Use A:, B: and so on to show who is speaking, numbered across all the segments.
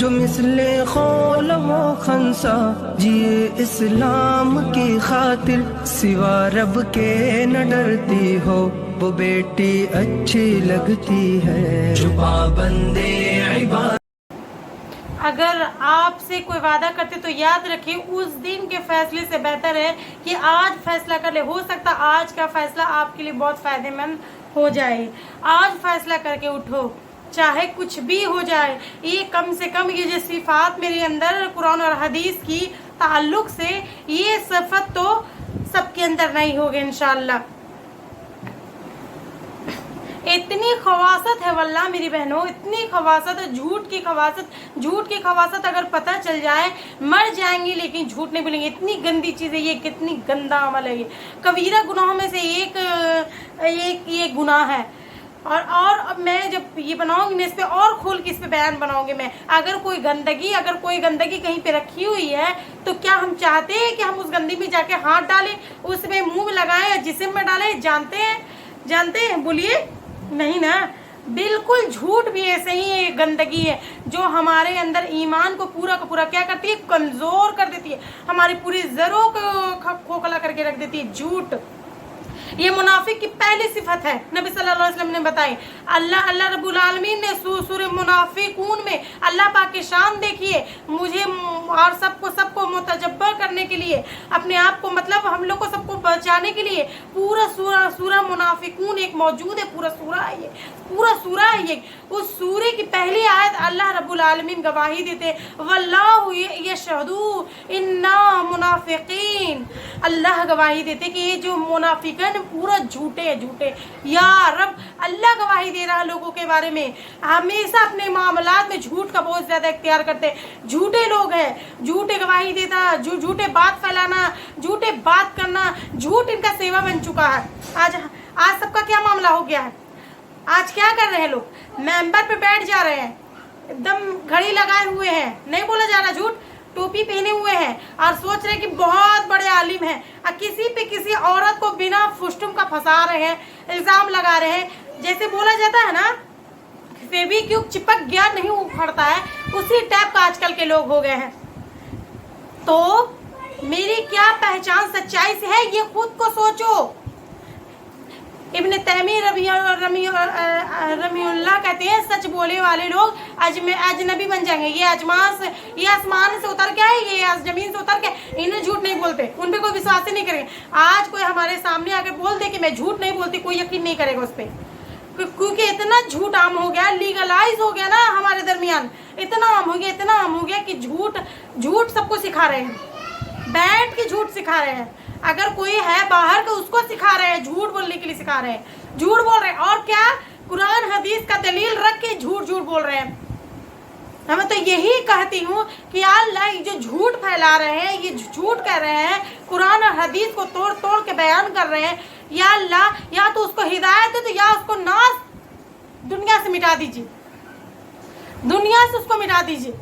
A: جو مثل خول و خنسا جیے اسلام کی خاطر، سوا رب کے نہ ڈرتی ہو وہ بیٹی اچھی لگتی ہے، جو پابندے عبادت۔
B: اگر آپ سے کوئی وعدہ کرتے تو یاد رکھیں اس دن کے فیصلے سے بہتر ہے کہ آج فیصلہ کر لے۔ ہو سکتا آج کا فیصلہ آپ کے لیے بہت فائدہ مند ہو جائے۔ آج فیصلہ کر کے اٹھو، چاہے کچھ بھی ہو جائے۔ یہ کم سے کم یہ جو صفات میرے اندر قرآن اور حدیث کی تعلق سے، یہ صفت تو سب کے اندر نہیں ہوگی انشاءاللہ۔ اتنی خواصت ہے واللہ میری بہنوں، اتنی خواصت ہے، جھوٹ کی خواصت اگر پتہ چل جائے مر جائیں گی لیکن جھوٹ نہیں بولیں گے۔ اتنی گندی چیز ہے یہ، کتنی گندا عمل ہے یہ، کبیرہ گناہوں میں سے ایک یہ گناہ ہے۔ اور اب میں جب یہ بناؤں گی میں اس پہ اور کھول کے اس پہ بیان بناؤں گی میں۔ اگر کوئی گندگی کہیں پہ رکھی ہوئی ہے تو کیا ہم چاہتے ہیں کہ ہم اس گندی میں جا کے ہاتھ ڈالیں، اس میں منہ میں لگائیں یا جسم میں ڈالیں؟ جانتے ہیں بولیے؟ نہیں نا۔ بالکل جھوٹ بھی ایسے ہی ہے، گندگی ہے جو ہمارے اندر ایمان کو پورا کا پورا کیا کرتی ہے؟ کمزور کر دیتی ہے، ہماری پوری ذروں کو کھوکھلا کر کے رکھ دیتی ہے جھوٹ۔ یہ منافق کی پہلی صفت ہے، نبی صلی اللہ علیہ وسلم نے بتائی۔ اللہ رب العالمین نے سورہ منافقون میں اللہ پاک کی شان دیکھیے، مجھے اور سب کو متجبر کرنے کے لیے، اپنے آپ کو مطلب ہم لوگ کو سب کو بچانے کے لیے پورا سورہ منافقون ایک موجود ہے، پورا سورہ ہے یہ۔ اس سورے کی پہلی آیت اللہ رب العالمین گواہی دیتے، واللہ یشہد انا منافقین، اللہ گواہی دیتے کہ یہ جو منافقین پورا جھوٹے یا رب، اللہ گواہی دے رہا لوگوں کے بارے میں، ہمیشہ اپنے معاملات میں جھوٹ کا بہت زیادہ اختیار کرتے، جھوٹے لوگ ہیں، جھوٹے گواہی دیتا، جھوٹے بات پھیلانا، جھوٹے بات کرنا، جھوٹ ان کا سیوا بن چکا ہے۔ آج سب کا کیا معاملہ ہو گیا ہے؟ آج کیا کر رہے ہیں لوگ؟ ممبر پہ بیٹھ جا رہے ہیں، ایک دم گھڑی لگائے ہوئے ہیں، نہیں بولا جا رہا جھوٹ، ٹوپی پہنے ہوئے ہیں اور سوچ رہے کہ بہت بڑے عالم ہیں، کسی عورت کو بنا فسٹم کا پھنسا رہے ہیں، الزام لگا رہے ہیں۔ جیسے بولا جاتا ہے نا فیوی کیوب چپک گیا نہیں اکھڑتا ہے، اسی ٹائپ کا آج کل کے لوگ ہو گئے ہیں۔ تو میری کیا پہچان سچائی سے ہے یہ خود کو سوچو۔ ابن تیمیہ رحمہ اللہ کہتے ہیں سچ بولے والے لوگ اجنبی بن جائیں گے، یہ آسمان سے اتر کے آئے، یہ زمین سے اتر کے، انہیں جھوٹ نہیں بولتے، ان پہ کوئی وشواس ہی نہیں کرے گا۔ آج کوئی ہمارے سامنے آ کے بول دے کہ میں جھوٹ نہیں بولتی، کوئی یقین نہیں کرے گا اس پہ، کیونکہ اتنا جھوٹ عام ہو گیا، لیگلائز ہو گیا نا ہمارے درمیان، اتنا عام ہو گیا کہ جھوٹ سب کو سکھا رہے ہیں، بیٹھ کے جھوٹ سکھا رہے ہیں۔ اگر کوئی ہے باہر تو اس کو سکھا رہے ہیں، جھوٹ بولنے کے لیے سکھا رہے ہیں، جھوٹ بول رہے ہیں، اور کیا قرآن حدیث کا دلیل رکھ کے جھوٹ بول رہے ہیں۔ میں تو یہی کہتی ہوں کہ اللہ یہ جو جھوٹ پھیلا رہے ہیں، یہ جھوٹ کہہ رہے ہیں، قرآن اور حدیث کو توڑ کے بیان کر رہے ہیں، یا اللہ یا تو اس کو ہدایت دے تو یا اس کو ناس دنیا سے مٹا دیجیے، دنیا سے اس کو مٹا دیجیے۔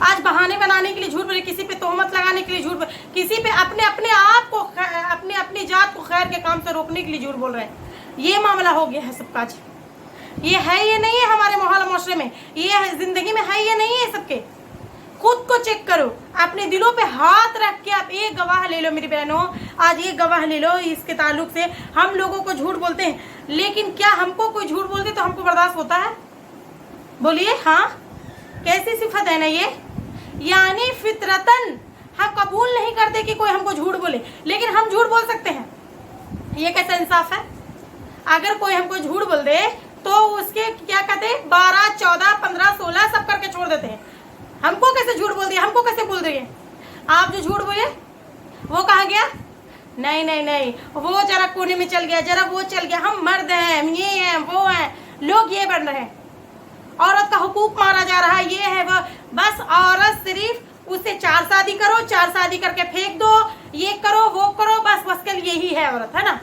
B: آج بہانے بنانے کے لیے جھوٹ بولے، کسی پہ تہمت لگانے کے لیے جھوٹ بولے، کسی پہ اپنے آپ کو اپنی ذات کو خیر کے کام سے روکنے کے لیے جھوٹ بول رہے ہیں۔ یہ معاملہ ہو گیا ہے سب کا۔ یہ ہے یہ نہیں ہے ہمارے ماحول معاشرے میں، یہ زندگی میں ہے یہ نہیں ہے سب کے۔ خود کو چیک کرو، اپنے دلوں پہ ہاتھ رکھ کے آپ ایک گواہ لے لو میری بہنوں، آج ایک گواہ لے لو اس کے تعلق سے۔ ہم لوگوں کو جھوٹ بولتے ہیں، لیکن کیا ہم کو کوئی جھوٹ بولتے تو ہم کو برداشت ہوتا ہے؟ بولیے ہاں، کیسی صفت ہے نا یہ؟ یعنی فطرتاً ہم قبول نہیں کرتے کہ کوئی ہم کو جھوٹ بولے، لیکن ہم جھوٹ بول سکتے ہیں۔ یہ کیسا انصاف ہے؟ اگر کوئی ہم کو جھوٹ بول دے تو اس کے کیا کہتے ہیں 12 14 15 16 سب کر کے چھوڑ دیتے ہیں۔ ہم کو کیسے جھوٹ بول دیا، ہم کو کیسے بول رہی ہے؟ آپ جو جھوٹ بولے وہ کہا گیا نہیں وہ ذرا کونے میں چل گیا، ذرا وہ چل گیا، ہم مرد ہیں، یہ ہیں وہ ہیں، لوگ یہ بن رہے ہیں، عورت کا حقوق مارا جا رہا ہے، یہ ہے وہ۔ بس عورت صرف اس سے 4 شادی کرو، 4 شادی کر کے پھینک دو، یہ کرو وہ کرو، بس کل یہی ہے عورت، ہے نا؟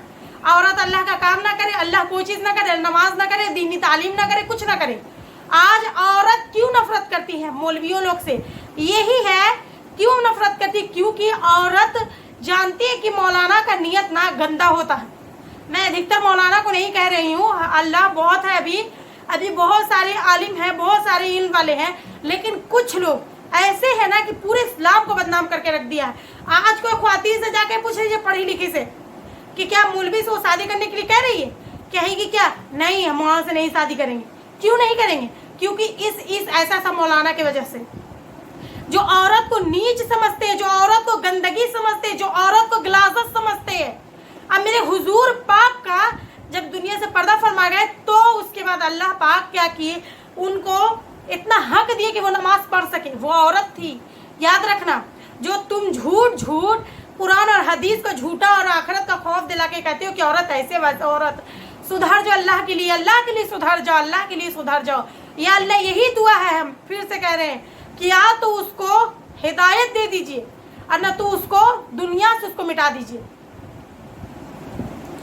B: عورت اللہ کا کام نہ کرے، اللہ کوئی چیز نہ کرے، نماز نہ کرے، دینی تعلیم نہ کرے، کچھ نہ کرے۔ آج عورت کیوں نفرت کرتی ہے مولویوں لوگ سے؟ یہی ہے کیوں نفرت کرتی، کیونکہ عورت جانتی ہے کہ مولانا کا نیت نہ گندا ہوتا ہے۔ میں ادھکتر مولانا کو نہیں کہہ رہی ہوں، اللہ بہت ہے، ابھی अभी बहुत सारे आलिम हैं, बहुत सारे इल्म वाले हैं, लेकिन कुछ लोग ऐसे है ना कि पूरे इस्लाम को बदनाम करके रख दिया है। आज कोई ख्वातीन से जाके पूछ लीजिए पढ़ी लिखी से कि क्या मौलवी से वो शादी करने के लिए कह रही है, कहेगी क्या नहीं हम वहाँ से नहीं शादी करेंगे। क्यों नहीं करेंगे? क्योंकि इस ऐसा मौलाना की वजह से जो औरत को नीच समझते हैं, जो औरत को गंदगी समझते हैं, जो औरत को गिलाजत समझते हैं। अब मेरे हुजूर पाक का जब दुनिया से पर्दा फरमा गए तो उसके बाद अल्लाह पाक क्या किए, उनको इतना हक दिए कि वो नमाज पढ़ सके। वो औरत थी, याद रखना। जो तुम झूठ कुरान और हदीस को झूठा और आखिरत का खौफ दिला के कहते हो कि औरत ऐसे वैसे, औरत सुधर जाओ, अल्लाह के लिए सुधर जाओ, अल्लाह के लिए सुधर जाओ। या अल्लाह यही दुआ है, हम फिर से कह रहे हैं कि या तो उसको हिदायत दे दीजिए और न तो उसको दुनिया से उसको मिटा दीजिए।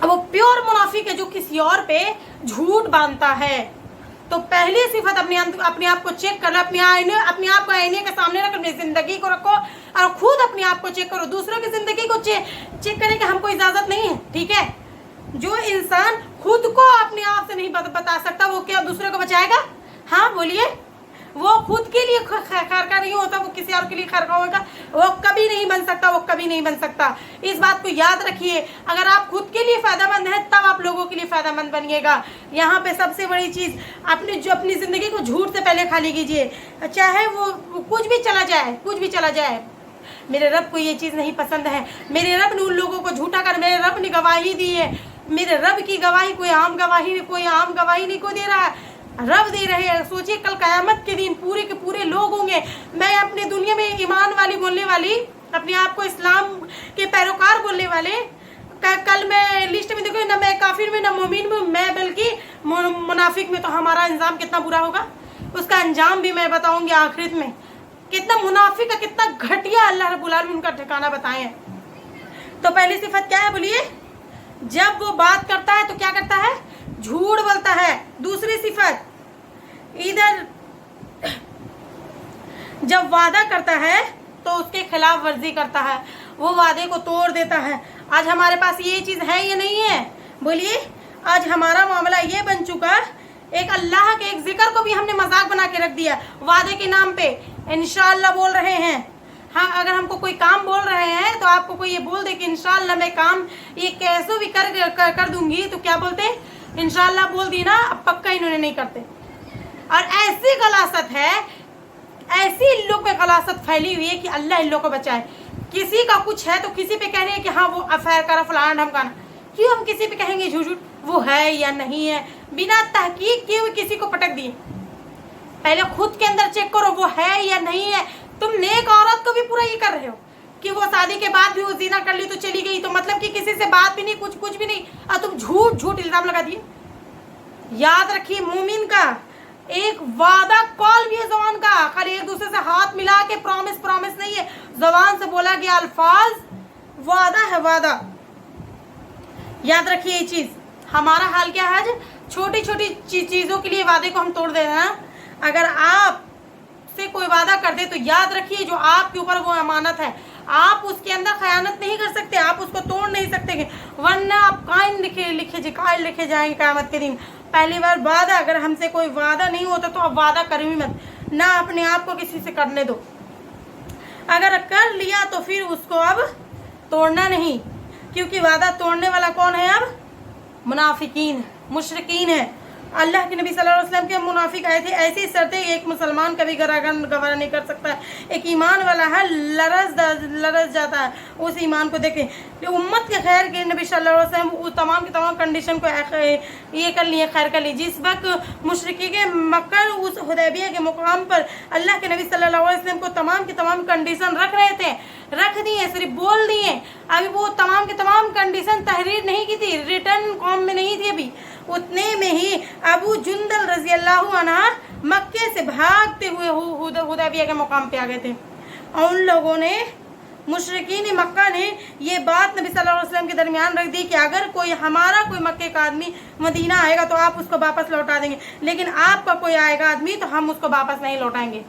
B: अब वो प्योर मुनाफिक है जो किसी और पे झूठ बांधता है। तो पहली सिफत अपने आप को चेक कर लो, अपने आप को आईने के सामने रख, अपनी जिंदगी को रखो और खुद अपने आप को चेक करो। दूसरों की जिंदगी को चेक करने की हमको इजाजत नहीं है, ठीक है। जो इंसान खुद को अपने आप से नहीं बता सकता वो क्या दूसरे को बचाएगा? हाँ बोलिए। वो खुद के लिए खैर का नहीं होता, वो किसी और के लिए खैर का होगा, वो कभी नहीं बन सकता, वो कभी नहीं बन सकता। इस बात को याद रखिए। अगर आप खुद के लिए फायदेमंद हैं तब आप लोगों के लिए फायदेमंद बनिएगा। यहाँ पे सबसे बड़ी चीज़ अपनी ज़िंदगी को झूठ से पहले खाली कीजिए, चाहे वो कुछ भी चला जाए। मेरे रब को ये चीज़ नहीं पसंद है, मेरे रब ने उन लोगों को झूठा कर, मेरे रब ने गवाही दी है। मेरे रब की गवाही कोई आम गवाही नहीं को दे रहा है, रब दे रहे हैं। सोचिए कल क़यामत के दिन पूरे के पूरे लोग होंगे। मैं अपनी दुनिया में ईमान वाली बोलने वाली, अपने आप को इस्लाम के पैरोकार बोलने वाले, कल मैं लिस्ट में देखो ना मैं काफिर में ना मोमिन में, मैं बल्कि मुनाफिक में। तो हमारा अंजाम कितना बुरा होगा, उसका अंजाम भी मैं बताऊंगी आखिरत में। कितना मुनाफिक है, कितना घटिया अल्लाह रब्बुल आलमीन उनका ठिकाना बताए हैं। तो पहली सिफत क्या है बोलिए? जब वो बात करता है तो क्या करता है? झूठ बोलता है। दूसरी सिफत, इधर जब वादा करता है तो उसके खिलाफ वर्जी करता है, वो वादे को तोड़ देता है। आज हमारे पास ये चीज़ है या नहीं है बोलिए? आज हमारा मामला ये बन चुका, एक अल्लाह के एक जिक्र को भी हमने मजाक बना के रख दिया। वादे के नाम पे इंशाअल्लाह बोल रहे हैं। हाँ, अगर हमको कोई काम बोल रहे हैं तो आपको कोई ये बोल दे कि इंशाअल्लाह मैं काम ये कैसे भी कर दूंगी, तो क्या बोलते हैं? इंशाअल्लाह बोल दी ना, अब पक्का इन्होंने नहीं करते। और ऐसी गलासत है, ऐसी इन लोग पे गलासत फैली हुई है कि अल्लाह इन लोग को बचाए। किसी का कुछ है तो किसी पे कह रहे हैं कि हाँ वो अफेयर करा फलाना ढमकाना। क्यों हम किसी पे कहेंगे झूठ वो है या नहीं है, बिना तहकीक किए हुए किसी को पटक दिए। पहले खुद के अंदर चेक करो वो है या नहीं है। तुम नेक औरत को भी पूरा ये कर रहे हो कि वो शादी के बाद भी वो ज़िना कर ली तो चली गई, तो मतलब कि किसी से बात भी नहीं, कुछ भी नहीं, और तुम झूठ इल्जाम लगा दिए। याद रखिए, मोमिन का एक वादा कॉल भी है जबान का, खाली एक दूसरे से हाथ मिला के प्रॉमिस नहीं है, जबान से बोला गया अल्फाज वादा है, वादा। याद रखिए ये चीज। हमारा हाल क्या है, छोटी छोटी चीजों के लिए वादे को हम तोड़ दे रहे हैं। अगर आप से कोई वादा कर दे तो याद रखिए जो आपके ऊपर वो अमानत है, आप उसके अंदर खयानत नहीं कर सकते, आप उसको तोड़ नहीं सकते, वरना आप कायल लिखे जाएंगे क़यामत के दिन। पहली बार वादा, अगर हमसे कोई वादा नहीं होता तो अब वादा कर भी मत, ना अपने आप को किसी से करने दो। अगर कर लिया तो फिर उसको अब तोड़ना नहीं, क्योंकि वादा तोड़ने वाला कौन है? अब मुनाफिकीन, मुशरिकीन है। अल्लाह के नबी सल्लल्लाहु अलैहि वसल्लम के मुनाफिक आए थे, ऐसी शर्तें एक मुसलमान कभी गवारा नहीं कर सकता। एक ईमान वाला है लरस जाता है उस ईमान को देखे। जो उम्मत के खैर के नबी सल्लल्लाहु अलैहि वसल्लम तमाम की तमाम कंडीशन को ये कर लिए, खैर कर ली। जिस वक्त मुशरिकी के मक्का उस हुदैबिया के मुकाम पर अल्लाह के नबी सल्लल्लाहु अलैहि वसल्लम को तमाम की तमाम कंडीशन रख दिए, सिर्फ बोल दिए। अभी वो तमाम की तमाम कंडीशन तहरीर नहीं की थी, रिटर्न कॉम में नहीं थी। अभी उतने में ही अबू जुंदल रजी अल्लाह अन्हा मक्के से भागते हुए हुदैबिया के मुकाम पे आ गए थे। और उन लोगों ने, मुशरिकीन मक्का ने ये बात नबी सल्लल्लाहु अलैहि वसल्लम के दरमियान रख दी कि अगर कोई हमारा कोई मक्के का आदमी मदीना आएगा तो आप उसको वापस लौटा देंगे, लेकिन आपका कोई आएगा आदमी तो हम उसको वापस नहीं लौटाएंगे।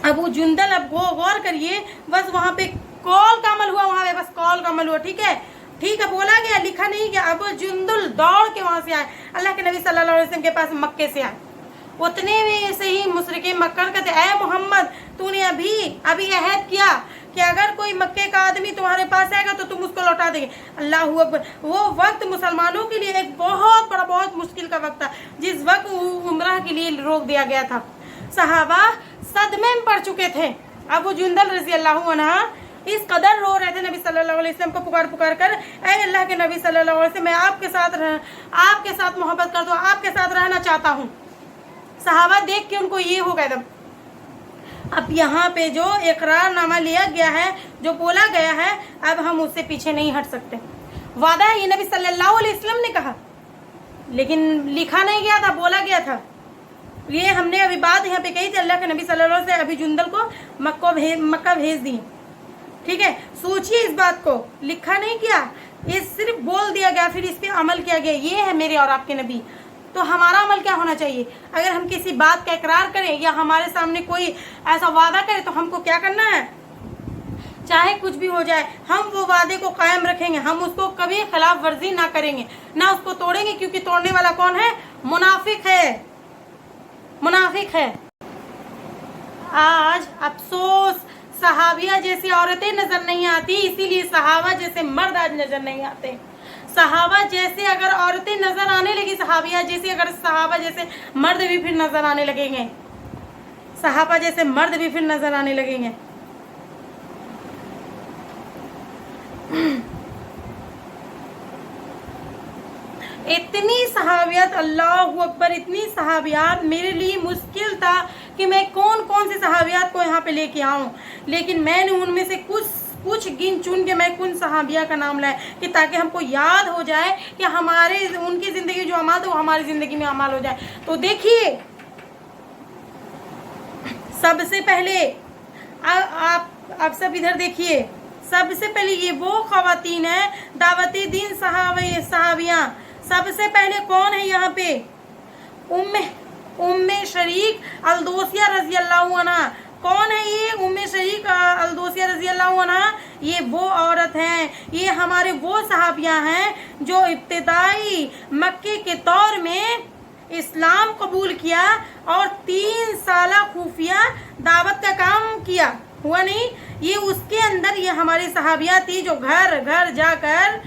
B: अबू जुंदल, अब गौर करिए, बस वहाँ पे कॉल का अमल हुआ, वहाँ पे बस कॉल का अमल हुआ, ठीक है। ठीक है, बोला गया, लिखा नहीं गया। अबू जुंदुल दौड़ के वहां से आए, अल्लाह के नबी सल्लल्लाहु अलैहि वसल्लम के पास मक्के से आए। उतने में से ही मुशरिकीन मक्का कहते, ऐ मोहम्मद, तूने अभी अहद किया कि अगर कोई मक्के का आदमी तुम्हारे पास आएगा तो तुम उसको लौटा देंगे। अल्लाहू अकबर। वो वक्त मुसलमानों के लिए एक बहुत बड़ा, बहुत मुश्किल का वक्त था, जिस वक्त उम्रह के लिए रोक दिया गया था। सहाबा सदमे में पड़ चुके थे। अबू जुंदल रजी अल्लाह अन्हा इस कदर रो रहे थे नबी सल्लल्लाहु अलैहि वसल्लम को पुकार कर, ऐ अल्लाह के नबी सल्लल्लाहु अलैहि वसल्लम, मैं आपके साथ मोहब्बत कर दूं, आपके साथ रहना चाहता हूँ। सहाबा देख के उनको ये हो गया था। अब यहाँ पे जो इकरारनामा लिया गया है, जो बोला गया है, अब हम उससे पीछे नहीं हट सकते। वादा है, ये नबी सल्लल्लाहु अलैहि वसल्लम ने कहा, लेकिन लिखा नहीं गया था, बोला गया था। ये हमने अभी बात यहाँ पे कही थी, अल्लाह के नबी सल्लल्लाहु अलैहि वसल्लम अभी जुंदल को मक्का भेज दी। ठीक है, सोचिए इस बात को, लिखा नहीं किया, ये सिर्फ बोल दिया गया, फिर इस पे अमल किया गया। ये है मेरे और आपके नबी। तो हमारा अमल क्या होना चाहिए? अगर हम किसी बात का इकरार करें या हमारे सामने कोई ऐसा वादा करे तो हमको क्या करना है? चाहे कुछ भी हो जाए, हम वो वादे को कायम रखेंगे, हम उसको कभी खिलाफ वर्जी ना करेंगे, ना उसको तोड़ेंगे, क्योंकि तोड़ने वाला कौन है? मुनाफिक है, मुनाफिक है। आज अफसोस, सहाबिया जैसी औरतें नजर नहीं आती, इसीलिए सहाबा जैसे मर्द आज नजर नहीं आते। सहाबा जैसे अगर औरतें नजर आने लगी, सहाबिया जैसे अगर सहाबा जैसे मर्द भी फिर नजर आने लगेंगे, सहाबा जैसे मर्द भी फिर नजर आने लगेंगे। इतनी सहाबियत, अल्लाहु अकबर, इतनी सहाबियात मेरे लिए मुश्किल था कि मैं कौन कौन से सहाबियात को यहाँ पे लेके आऊँ, लेकिन मैंने उनमें से कुछ गिन चुन के मैं कुछ सहाबिया का नाम लाया कि ताकि हमको याद हो जाए कि हमारे उनकी जिंदगी जो अमाल है वो हमारी जिंदगी में अमाल हो जाए। तो देखिए, सबसे पहले आप सब इधर देखिए, सबसे पहले ये वो खवातीन है दावती दीन सहाबियाँ। सबसे पहले कौन है यहाँ पे? उम्मे शरीक अलदोसिया रजी अल्लाह अन्हा। कौन है ये उम्मे शरीक अलदोसिया रजी अल्लाह अन्हा? ये वो औरत हैं, ये हमारे वो सहाबियाँ हैं जो इब्तिदाई मक्के के दौर में इस्लाम कबूल किया और 3 साल खुफिया दावत का काम किया। हुआ नहीं? ये उसके अंदर ये हमारी सहाबियाँ थी जो घर घर जाकर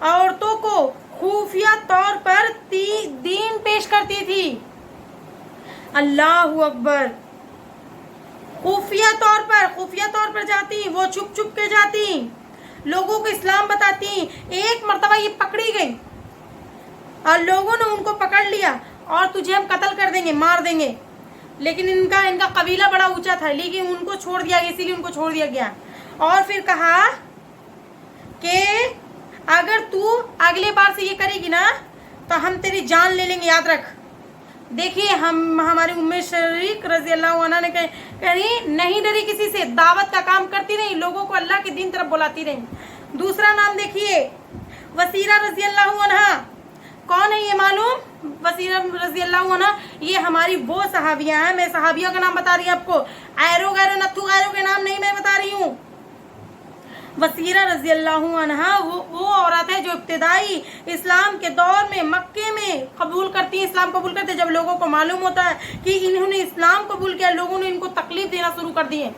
B: औरतों को खुफिया तौर पर दीन पेश करती थी। अल्लाहु अकबर। खुफिया तौर पर जाती, वो छुप के जाती, लोगों को इस्लाम बताती। एक मर्तबा ये पकड़ी गई और लोगों ने उनको पकड़ लिया और तुझे हम कत्ल कर देंगे, मार देंगे। लेकिन इनका कबीला बड़ा ऊंचा था, लेकिन उनको छोड़ दिया गया, इसीलिए उनको छोड़ दिया गया। और फिर कहा कि अगर तू अगले बार से ये करेगी ना तो हम तेरी जान ले लेंगे, याद रख। देखिए, हमारी उम्मे शरीक रजी अल्लाह अन्हा ने कही नहीं डरी किसी से, दावत का काम करती रही, लोगों को अल्लाह के दीन तरफ बुलाती रही। दूसरा नाम देखिए, वसीरा रजी अल्लाह अन्हा। कौन है ये मालूम? वसीरा रजी अल्लाह अन्हा ये हमारी वो सहाबियाँ हैं। मैं सहाबियों का नाम बता रही हूँ आपको, ऐरो गैरो नथु गैरो के नाम नहीं मैं बता रही हूँ। वसीरा रजी अल्लाह अन्हा वो औरत है जो इब्तिदाई इस्लाम के दौर में मक्के में कबूल करती है, इस्लाम कबूल करते। जब लोगों को मालूम होता है कि इन्होंने इस्लाम कबूल किया, लोगों ने इनको तकलीफ देना शुरू कर दिए,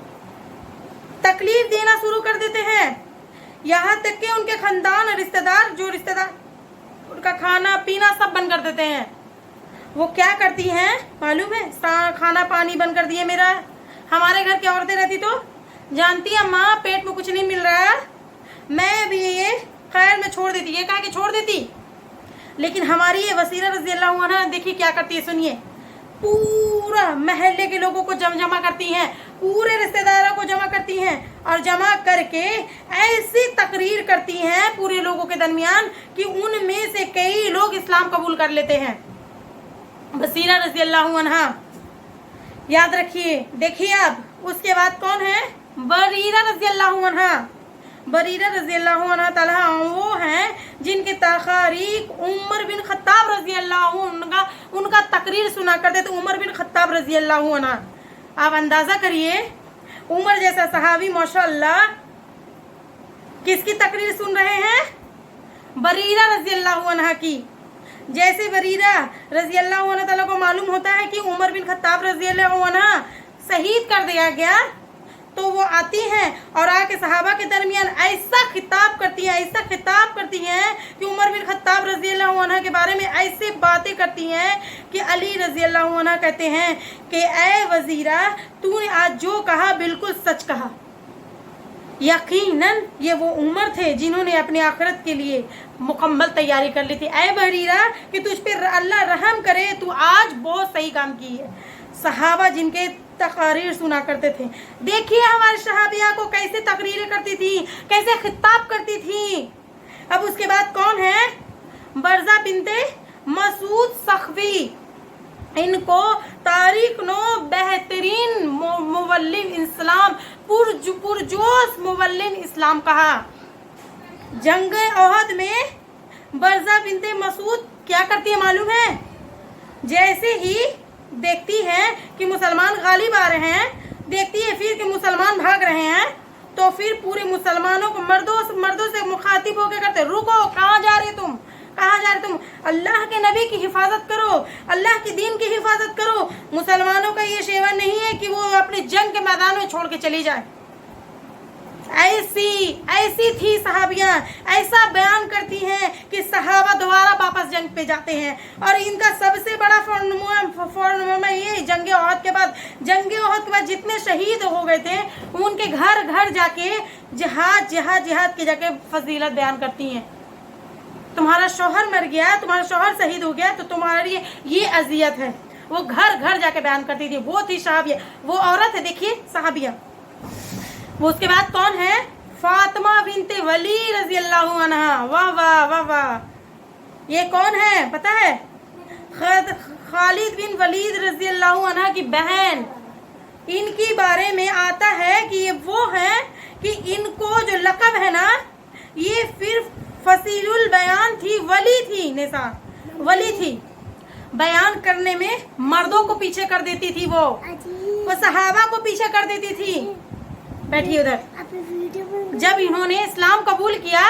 B: तकलीफ देना शुरू कर देते हैं। यहाँ तक कि उनके खानदान रिश्तेदार उनका खाना पीना सब बंद कर देते हैं। वो क्या करती हैं मालूम है? खाना पानी बंद कर दिए मेरा। हमारे घर की औरतें रहती तो जानती है, माँ पेट में कुछ नहीं मिल रहा है, मैं भी ये खैर में छोड़ देती, ये कहा कि छोड़ देती। लेकिन हमारी ये वसीरा रजी अल्लाह अन्हा देखिए क्या करती है, सुनिए। पूरा महल्ले के लोगों को जमा करती हैं, पूरे रिश्तेदारों को जमा करती हैं और जमा करके ऐसी तकरीर करती हैं पूरे लोगों के दरमियान कि उनमें से कई लोग इस्लाम कबूल कर लेते हैं। वसीरा रजी अल्लाह अन्हा, याद रखिए। देखिए अब उसके बाद कौन है? बरीरा रजी अल्लाह अन्हा। बरीरा रजी अल्लाह अन्हा ताला वो हैं जिनके तकारीक उमर बिन खत्ताब रजी अल्लाह उनका तकरीर सुना करते थे। उमर बिन खत्ताब रजी अल्लाह अन्हा, आप अंदाजा करिए, उमर जैसा सहाबी माशाअल्लाह किसकी तकरीर सुन रहे हैं? बरीरा रजी अल्लाह अन्हा की। जैसे बरीरा रजी अल्लाह अन्हा को मालूम होता है कि उमर बिन खत्ताब रजी अल्लाह अन्हा शहीद कर दिया गया, तो वो आती हैं और आके सहाबा के दरमियान ऐसा खिताब करती हैं कि उमर बिन खत्ताब रजी अल्लाह अन्हा के बारे में ऐसे बातें करती हैं कि अली रजी अल्लाह अन्हा कहते हैं कि ऐ वजीरा, तूने आज जो कहा बिल्कुल सच कहा। यकीनन ये वो उमर थे जिन्होंने अपनी आखिरत के लिए मुकम्मल तैयारी कर ली थी। ऐ बरीरा कि तुझ पे अल्लाह रहम करे, तू आज बहुत सही काम की है। सहाबा जिनके तकरीर सुना करते थे, देखिए हमारे सहाबिया को कैसे तकरीरें करती थी, कैसे खिताब करती थी। अब उसके बाद कौन है? बरजा बिनते मसूद सखवी। इनको तारीख नो बेहतरीन मुवल्लिन इस्लाम, पुरजोश मुवल्लिन इस्लाम कहा। जंग ओहद में बरजा बिनते मसूद क्या करती है मालूम है? जैसे ही देखती है कि मुसलमान गालिब आ रहे हैं, देखती है फिर कि मुसलमान भाग रहे हैं, तो फिर पूरे मुसलमानों को मर्दों से मुखातिब होकर करते, रुको, कहाँ जा रहे तुम, कहाँ जा रहे तुम? अल्लाह के नबी की हिफाजत करो, अल्लाह के दीन की हिफाजत करो। मुसलमानों का ये शेवा नहीं है कि वो अपने जंग के मैदान में छोड़ के चली जाए। ऐसी थी सहाबियां, ऐसा बयान करती हैं कि सहाबा दोबारा वापस जंग पे जाते हैं। और इनका सबसे बड़ा फॉर्म ये जंग ओहद के बाद जितने शहीद हो गए थे, उनके घर घर जाके जिहाद के जाके फजीलत बयान करती हैं। तुम्हारा शौहर मर गया, तुम्हारा शौहर शहीद हो गया, तो तुम्हारी ये अजियत है। वो घर घर जाके बयान करती थी। वो थी सहाबिया, वो औरत है, देखिए सहाबिया। वो उसके बाद कौन है? फातिमा बिनते वली रजी अल्लाह अन्हा। वाह वाह वाह वाह। ये कौन है पता है? खालिद बिन वलीद रजी अल्लाह अन्हा की बहन। इनकी बारे में आता है कि ये वो है कि इनको जो लक़ब है ना, ये फिर फसीलुल बयान थी, वली थी, निसा वली थी। बयान करने में मर्दों को पीछे कर देती थी, वो सहाबा को पीछे कर देती थी। बैठिए उधर। जब इन्होंने इस्लाम कबूल किया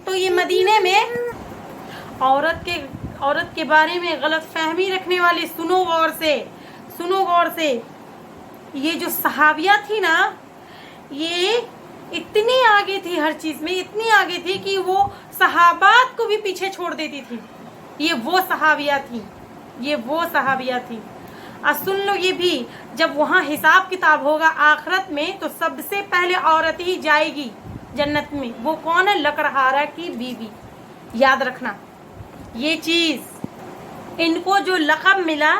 B: तो ये मदीने में औरत के बारे में गलत फहमी रखने वाली, सुनो गौर से, ये जो सहाबिया थी ना, ये इतनी आगे थी हर चीज में, इतनी आगे थी कि वो सहाबात को भी पीछे छोड़ देती थी। ये वो सहाबिया थी। सुन लो ये भी, जब वहाँ हिसाब किताब होगा आखिरत में, तो सबसे पहले औरत ही जाएगी जन्नत में। वो कौन है? लकड़हारा की बीवी। याद रखना ये चीज। इनको जो लक़ब मिला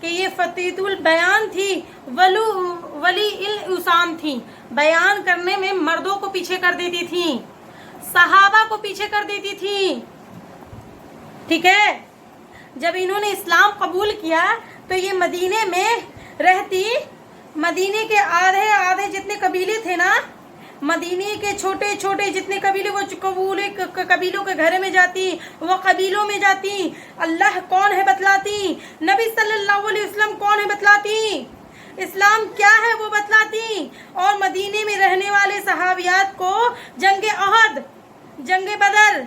B: कि ये फतीतुल बयान थी, वली इल उसाम थी। बयान करने में मर्दों को पीछे कर देती थी, सहाबा को पीछे कर देती थी। ठीक है, जब इन्होंने इस्लाम कबूल किया तो ये मदीने में रहती। मदीने के आधे जितने कबीले थे ना, मदीने के छोटे छोटे जितने कबीले, वो कबीलों के घर में जाती, वो कबीलों में जाती। अल्लाह कौन है बतलाती, नबी सल्लल्लाहु अलैहि वसल्लम कौन है बतलाती, इस्लाम क्या है वो बतलाती। और मदीने में रहने वाले सहाबियात को जंग ओहद, जंग बदर,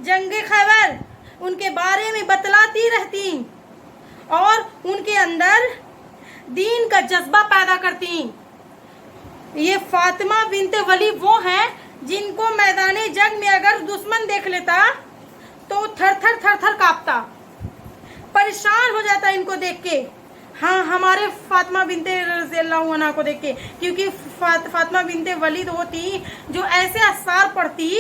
B: जंग खैबर, उनके बारे में बतलाती रहती और उनके अंदर दीन का जज्बा पैदा करती। ये फातिमा बिनते वली वो हैं जिनको मैदाने जंग में अगर दुश्मन देख लेता तो थर थर कांपता, परेशान हो जाता इनको देख के। हाँ, हमारे फातिमा बिनते रज़ी अल्लाह अन्हा को देख के, क्योंकि फातिमा बिनते वलीद होती जो ऐसे असर पड़ती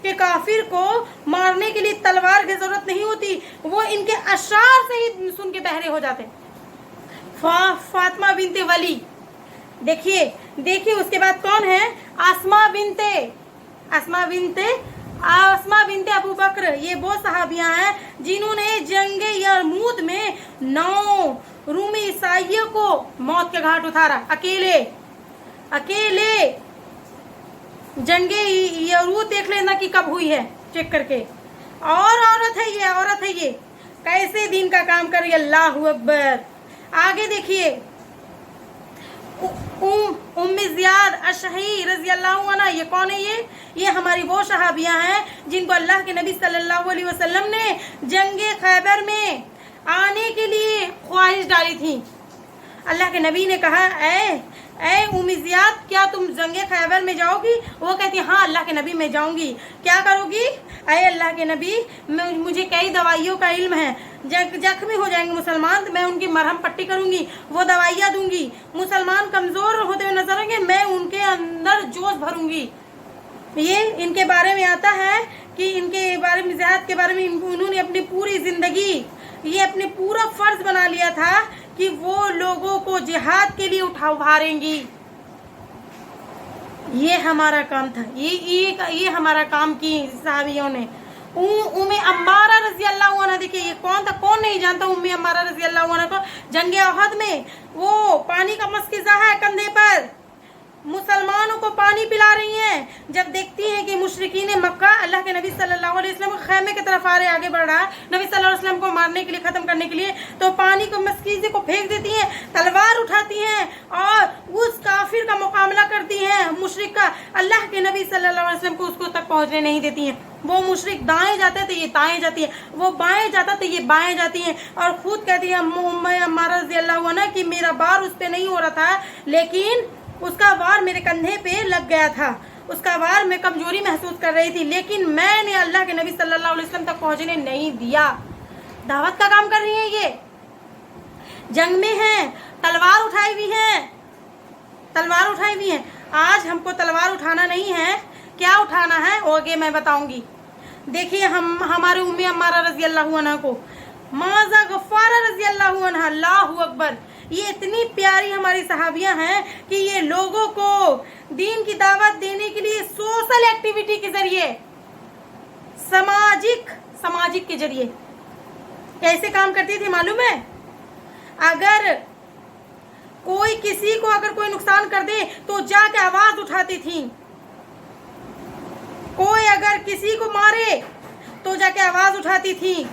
B: कि काफिर को मारने के लिए तलवार की जरूरत नहीं होती, वो इनके अशार से ही सुन के बहरे हो जाते। फातिमा बिनते वली। देखिए उसके बाद कौन है? आसमा बिनते अबू बकर। ये वो सहाबियां हैं जिन्होंने जंग यरमूद में 9 रूमी ईसाइयों को मौत के घाट उतारा। अकेले जंगे यरूद देख लेना कि कब हुई है, चेक करके। और औरत है ये कैसे दीन का काम कर रही है। अल्लाहू अकबर। आगे देखिए, उम्मे ज़ियाद अशही रज़ी अल्लाह अन्हा, ये कौन है? ये हमारी वो सहाबियाँ हैं जिनको अल्लाह के नबी सल्लल्लाहु अलैहि वसल्लम ने जंगे खैबर में आने के लिए ख्वाहिश डाली थी। अल्लाह के नबी ने कहा, ऐ उम्मे ज़ियाद, क्या तुम जंगे खैबर में जाओगी? वो कहती हाँ अल्लाह के नबी मैं जाऊंगी। क्या करोगी? ऐ अल्लाह के नबी, मुझे कई दवाइयों का इल्म है, जख्मी हो जाएंगे मुसलमान तो मैं उनकी मरहम पट्टी करूंगी, वो दवाइयाँ दूंगी। मुसलमान कमज़ोर होते हुए नजर आएंगे, मैं उनके अंदर जोश भरूंगी। ये इनके बारे में आता है कि इनके बारे में, ज़ियाद के बारे में, उन्होंने अपनी पूरी ज़िंदगी ये अपने पूरा फ़र्ज़ बना लिया था कि वो लोगों को जिहाद के लिए उभारेंगी। ये हमारा काम था, ये हमारा काम की सहाबियों ने। उम्मे अम्मारा रज़ी अल्लाह अन्हा, देखिए ये कौन था, कौन नहीं जानता उम्मे अम्मारा रज़ी अल्लाह अन्हा को। जंगे अहद में वो पानी का मस्किज़ा है कंधे पर, मुसलमानों को पानी पिला रही हैं। जब देखती हैं कि मुशरिकीन मक्का अल्लाह के नबी सल्लल्लाहु अलैहि वसल्लम खैमे की तरफ आगे बढ़ रहा है, नबी सल्लल्लाहु अलैहि वसल्लम को मारने के लिए, ख़त्म करने के लिए, तो पानी को मस्किज़े को फेंक देती हैं, तलवार उठाती हैं और उस काफिर का मुकाबला करती हैं, मुशरिक का। अल्लाह के नबी सल्लल्लाहु अलैहि वसल्लम को उसको तक पहुँचने नहीं देती हैं। वो मुशरिक दाएं जाते तो ये दाएं जाती है, वो बाएं जाता तो ये बाएं जाती हैं, और खुद कहती है उम्मे अम्मारा रज़ी अल्लाह अन्हा कि मेरा बार उस पर नहीं हो रहा था, लेकिन उसका वार मेरे कंधे पे लग गया था, उसका वार मैं कमजोरी महसूस कर रही थी, लेकिन मैंने अल्लाह के नबी सल्लल्लाहु अलैहि वसल्लम तक पहुंचने नहीं दिया। दावत का काम कर रही हैं, ये जंग में हैं, तलवार उठाई हुई हैं। आज हमको तलवार उठाना नहीं है, क्या उठाना है आगे मैं बताऊंगी। देखिए हम हमारे उम्मे अम्मारा रज़ी अल्लाह अन्हा को, माज़ा गफ़ारा रज़ी अल्लाह अन्हा, अल्लाहु अकबर, ये इतनी प्यारी हमारी सहाबियां हैं कि ये लोगों को दीन की दावत देने के लिए सोशल एक्टिविटी के जरिए, सामाजिक के जरिए कैसे काम करती थी मालूम है? अगर कोई किसी को अगर कोई नुकसान कर दे तो जाके आवाज उठाती थी, कोई अगर किसी को मारे तो जाके आवाज उठाती थी,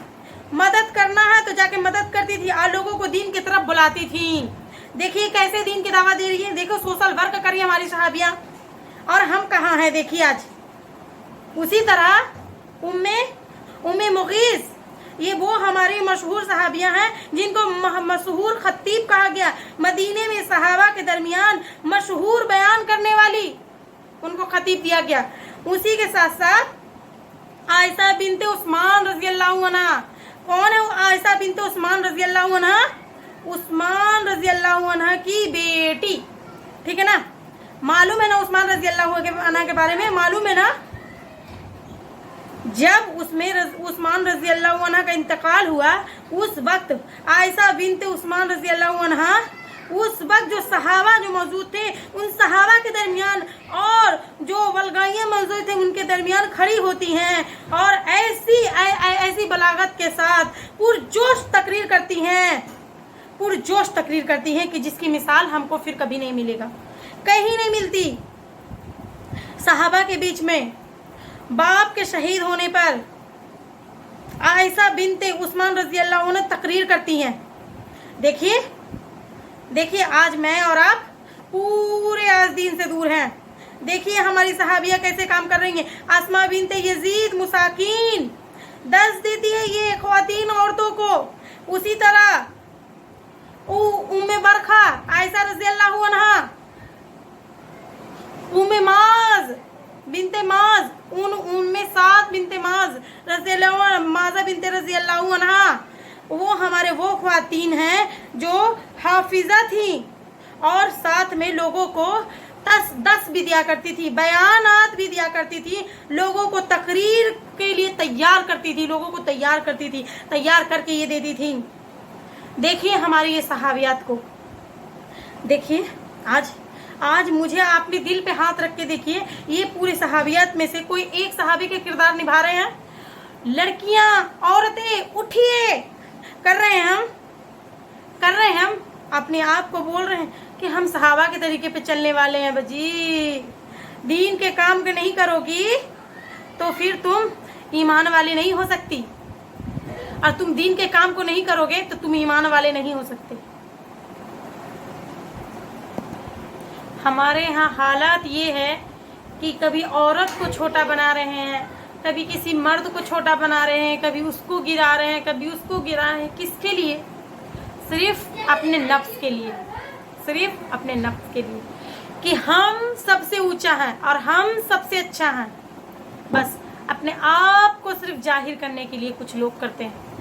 B: मदद करना है तो जाके मदद करती थी, लोगों को दीन की तरफ बुलाती थी। देखिए कैसे दीन की दावत दे रही है, देखो सोशल वर्क कर रही है हमारी सहाबियाँ। और हम कहाँ हैं देखिए आज। उसी तरह उम्मे मुगीस, ये वो हमारी मशहूर सहाबियाँ हैं जिनको मशहूर खतीब कहा गया, मदीने में सहाबा के दरमियान मशहूर बयान करने वाली, उनको खतीब दिया गया। उसी के साथ साथ आयशा बिनते उस्मान रज़ी अल्लाह अन्हा, कौन है आयशा बिनते उस्मान रज़ी अल्लाह अन्हा? उस्मान रज़ी अल्लाह अन्हा की बेटी, ठीक है ना? मालूम है ना उस्मान रज़ी अल्लाह अन्हा के बारे में, मालूम है ना? जब उस्मान रज़ी अल्लाह अन्हा का इंतकाल हुआ, उस वक्त आयशा बिनते उस्मान रज़ी अल्लाह अन्हा, उस वक्त जो सहाबा जो मौजूद थे, उन सहाबा के दरमियान और जो वलगाइयाँ मौजूद थे उनके दरमियान खड़ी होती हैं और ऐसी बलागत के साथ पुरजोश तकरीर करती हैं कि जिसकी मिसाल हमको फिर कभी नहीं मिलेगा, कहीं नहीं मिलती। सहाबा के बीच में बाप के शहीद होने पर आयशा बिनते उस्मान रज़ी अल्लाह अन्हा तकरीर करती हैं। देखिए आज मैं और आप पूरे आज दीन से दूर हैं। देखिए हमारी सहाबिया कैसे काम कर रही हैं। अस्मा बिनते यजीद मुसाकिन दर्ज देती है ये ख्वातीन औरतों को। उसी तरह उम्मे बरखा आयशा रज़ी अल्लाह अन्हा, उम्मे माज बिनते माज, उम्मे साद बिनते माज रज़ी अल्लाह, माजा बिनते रज़ी अल्लाह अन्हा, वो हमारे वो ख्वातीन हैं जो हाफिजा थी और साथ में लोगों को दस भी दिया करती थी, बयानात भी दिया करती थी, लोगों को तकरीर के लिए तैयार करती थी, लोगों को तैयार करती थी, तैयार करके ये देती थी। देखिए हमारी ये सहाबियात को, देखिए आज मुझे आपने दिल पे हाथ रख के देखिए, ये पूरी सहाबियात में से कोई एक सहाबी के किरदार निभा रहे हैं। लड़कियां, औरतें उठिए, कर रहे हैं हम अपने आप को बोल रहे हैं कि हम सहाबा के तरीके पे चलने वाले हैं। बजी दीन के काम के नहीं करोगी तो फिर तुम ईमान वाले नहीं हो सकती, और तुम दीन के काम को नहीं करोगे तो तुम ईमान वाले नहीं हो सकते। ہمارے یہاں حالات یہ ہے کہ کبھی عورت کو چھوٹا بنا رہے ہیں، کبھی کسی مرد کو چھوٹا بنا رہے ہیں، کبھی اس کو گرا رہے ہیں، کبھی اس کو گرا رہے ہیں. کس کے لیے؟ صرف اپنے نفس کے لیے، صرف اپنے نفس کے لیے کہ ہم سب سے اونچا ہیں اور ہم سب سے اچھا ہیں. بس اپنے آپ کو صرف ظاہر کرنے کے لیے کچھ لوگ کرتے ہیں.